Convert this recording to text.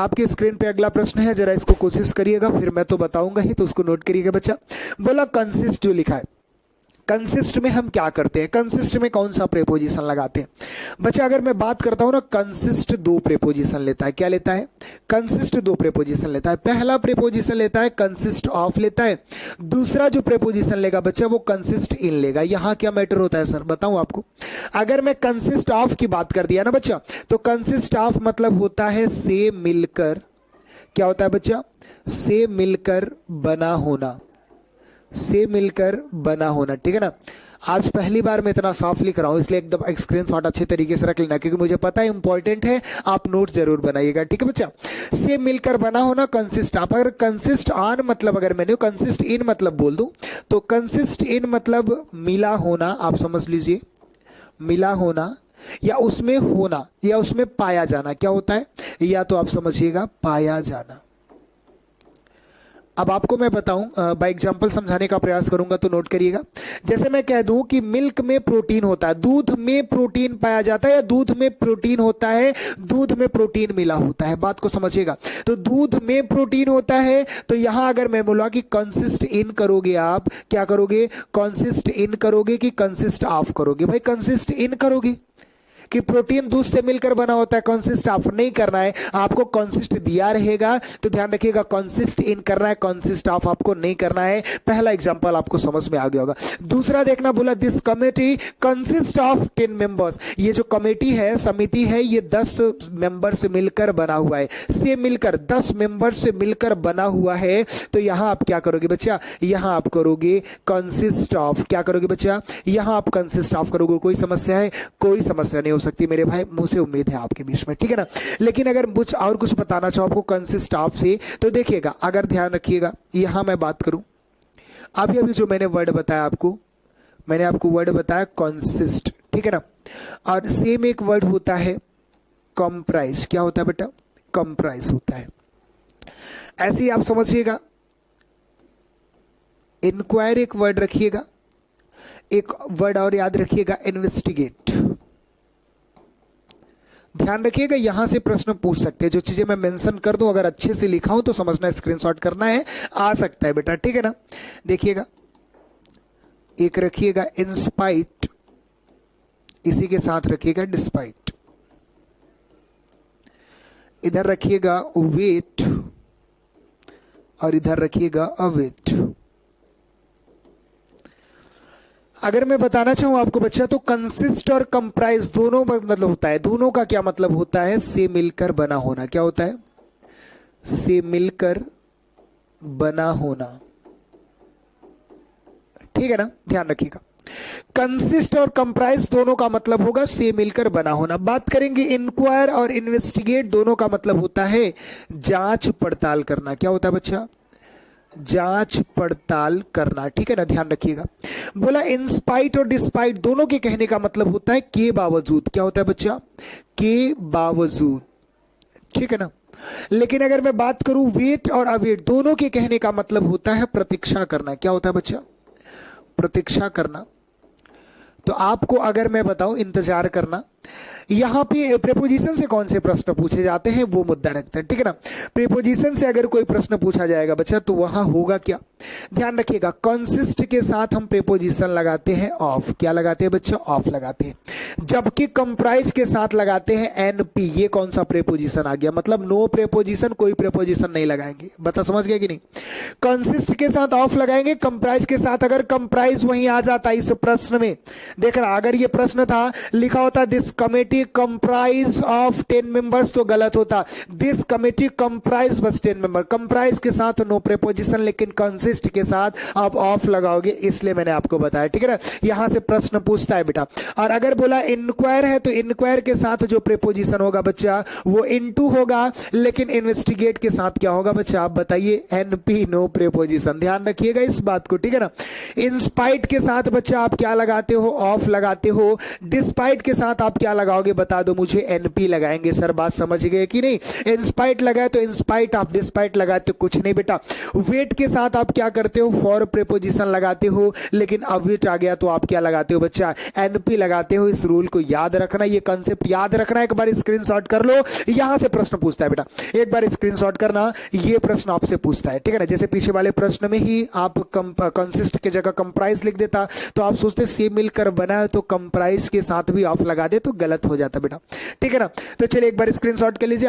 आपके स्क्रीन पे अगला प्रश्न है, जरा इसको कोशिश करिएगा, फिर मैं तो बताऊंगा ही, तो उसको नोट करिएगा बच्चा। बोला कंसिस्ट जो लिखा है, कंसिस्ट में हम क्या करते हैं, कंसिस्ट में कौन सा प्रेपोजिशन लगाते हैं बच्चा। अगर मैं बात करता हूं ना, कंसिस्ट दो प्रेपोजिशन लेता है। क्या लेता है? कंसिस्ट दो प्रेपोजिशन लेता है। पहला प्रेपोजिशन लेता है कंसिस्ट ऑफ लेता है, दूसरा जो प्रेपोजिशन लेगा बच्चा वो कंसिस्ट इन लेगा। यहां क्या मैटर होता है सर, बताऊं आपको। अगर मैं कंसिस्ट ऑफ की बात कर दिया ना बच्चा, तो कंसिस्ट ऑफ मतलब होता है से मिलकर, क्या होता है बच्चा, से मिलकर बना होना, से मिलकर बना होना, ठीक है ना। आज पहली बार मैं इतना साफ लिख रहा हूं, इसलिए एकदम स्क्रीनशॉट अच्छे तरीके से रख लेना, क्योंकि मुझे पता है इंपॉर्टेंट है, आप नोट जरूर बनाइएगा, ठीक है बच्चा। से मिलकर बना होना कंसिस्ट ऑफ। अगर कंसिस्ट ऑन मतलब अगर मैंने कंसिस्ट इन मतलब बोल दूं, तो कंसिस्ट इन मतलब मिला होना, आप समझ लीजिए, मिला होना या उसमें होना या उसमें पाया जाना। क्या होता है? या तो आप समझिएगा पाया जाना। अब आपको मैं बताऊं, बाय एग्जांपल समझाने का प्रयास करूंगा, तो नोट करिएगा। जैसे मैं कह दूं कि मिल्क में प्रोटीन होता है, दूध में प्रोटीन पाया जाता है, या दूध में प्रोटीन होता है, दूध में प्रोटीन मिला होता है, बात को समझिएगा। तो दूध में प्रोटीन होता है, तो यहां अगर मैं बोला कि कंसिस्ट इन करोगे, आप क्या करोगे, कंसिस्ट इन करोगे कि कंसिस्ट ऑफ करोगे? भाई कंसिस्ट इन करोगे कि प्रोटीन दूध से मिलकर बना होता है, कंसिस्ट ऑफ नहीं करना है आपको। कंसिस्ट दिया रहेगा तो ध्यान रखिएगा, कंसिस्ट इन करना है, कंसिस्ट ऑफ आपको नहीं करना है। पहला एग्जांपल आपको समझ में आ गया होगा। दूसरा देखना, बोला this committee consist of 10 members. ये जो कमेटी है, समिति है, ये 10 मेंबर से मिलकर बना हुआ है, से मिलकर 10 मेंबर से मिलकर बना हुआ है। तो यहां आप क्या करोगे बच्चा, यहां आप करोगे कंसिस्ट ऑफ। क्या करोगे बच्चा, यहां आप कंसिस्ट ऑफ करोगे। कोई समस्या है? कोई समस्या नहीं हो सकती मेरे भाई, मुझे उम्मीद है आपके बीच में, ठीक है ना। लेकिन अगर कुछ और कुछ बताना चाहो आपको कंसिस्ट ऑफ से, तो देखिएगा, अगर ध्यान रखिएगा, यहां मैं बात करूं, अभी अभी जो मैंने वर्ड बताया आपको, मैंने आपको वर्ड बताया कंसिस्ट, ठीक है ना। और सेम एक वर्ड होता है कंप्राइज। क्या होता है बेटा? कंप्राइज होता है। ऐसे ही आप समझिएगा, इंक्वायर एक वर्ड रखिएगा, एक वर्ड और याद रखिएगा, इन्वेस्टिगेट। ध्यान रखिएगा, यहां से प्रश्न पूछ सकते हैं। जो चीजें मैं मेंशन कर दूं, अगर अच्छे से लिखा हूं तो समझना, स्क्रीनशॉट करना है, आ सकता है बेटा, ठीक है ना। देखिएगा, एक रखिएगा इंस्पाइट, इसी के साथ रखिएगा डिस्पाइट। इधर रखिएगा वेट और इधर रखिएगा अवेट। अगर मैं बताना चाहूं आपको बच्चा, तो कंसिस्ट और कंप्राइज दोनों मतलब होता है, दोनों का क्या मतलब होता है, से मिलकर बना होना। क्या होता है? से मिलकर बना होना, ठीक है ना, ध्यान रखिएगा। कंसिस्ट और कंप्राइज दोनों का मतलब होगा से मिलकर बना होना। बात करेंगे इंक्वायर और इन्वेस्टिगेट, दोनों का मतलब होता है जांच पड़ताल करना। क्या होता है बच्चा? जांच पड़ताल करना, ठीक है ना, ध्यान रखिएगा। बोला इंस्पाइट और डिस्पाइट दोनों के कहने का मतलब होता है के बावजूद। क्या होता है बच्चा? के बावजूद, ठीक है ना। लेकिन अगर मैं बात करूं वेट और अवेट, दोनों के कहने का मतलब होता है प्रतीक्षा करना। क्या होता है बच्चा? प्रतीक्षा करना। तो आपको अगर मैं बताऊं इंतजार करना, यहां पे प्रीपोजिशन से कौन से प्रश्न पूछे जाते हैं वो मुद्दा रखते हैं, ठीक है ना। प्रीपोजिशन से अगर कोई प्रश्न पूछा जाएगा बच्चा, तो वहां होगा क्या, ध्यान रखिएगा, कंसिस्ट के साथ हम प्रीपोजिशन लगाते हैं ऑफ। क्या लगाते हैं बच्चा? ऑफ लगाते हैं। जबकि कंप्राइज के साथ लगाते हैं एनपी। ये कौन सा प्रीपोजिशन आ गया, मतलब नो प्रीपोजिशन, कोई प्रीपोजिशन नहीं लगाएंगे। बता समझ गया कि नहीं? कंसिस्ट के साथ ऑफ लगाएंगे, कंप्राइज के साथ अगर कंप्राइज वहीं आ जाता इस प्रश्न में, देख रहा, अगर ये प्रश्न था, लिखा होता this committee comprise of 10 members, तो गलत होता दिस कमेटी कंप्राइज बस 10 मेंबर। कंप्राइज के साथ नो प्रीपोजिशन, लेकिन कंसिस्ट के साथ आप ऑफ लगाओगे, इसलिए मैंने आपको बताया, ठीक है ना। यहां से प्रश्न पूछता है बेटा। और अगर बोला इंक्वायर है, तो इंक्वायर के साथ जो प्रीपोजिशन होगा बच्चा वो इनटू होगा, लेकिन इन्वेस्टिगेट के साथ क्या होगा बच्चा, आप बताइए, एनपी, नो प्रीपोजिशन। ध्यान रखिएगा इस बात को, ठीक है ना। इंस्पाइट के साथ बच्चा आप क्या लगाते हो? ऑफ लगाते हो। डिस्पाइट के साथ आप क्या लगाओगे आगे बता दो मुझे, एनपी लगाएंगे सर। बात समझ गए कि नहीं? इंस्पाइट लगाए तो इंस्पाइट ऑफ, डिस्पाइट लगाए तो कुछ नहीं बेटा। वेट के साथ आप क्या करते हो? फॉर प्रीपोजिशन लगाते हो, लेकिन अब वेट आ गया तो आप क्या लगाते हो बच्चा? एनपी लगाते हो। इस रूल को याद रखना, ये कंसेप्ट याद रखना। एक बार स्क्रीनशॉट कर लो, यहां से प्रश्न पूछता है बेटा, एक बार स्क्रीनशॉट करना, ये प्रश्न आपसे पूछता है, ठीक है ना? जैसे पीछे वाले प्रश्न में ही आप कंसिस्ट की जगह कंप्राइज लिख देता, तो आप सोचते से मिलकर बना है, तो कंप्राइज के साथ भी ऑफ लगा दे तो गलत हो जाता बेटा, ठीक है ना? तो चलिए एक बार स्क्रीनशॉट कर लीजिए।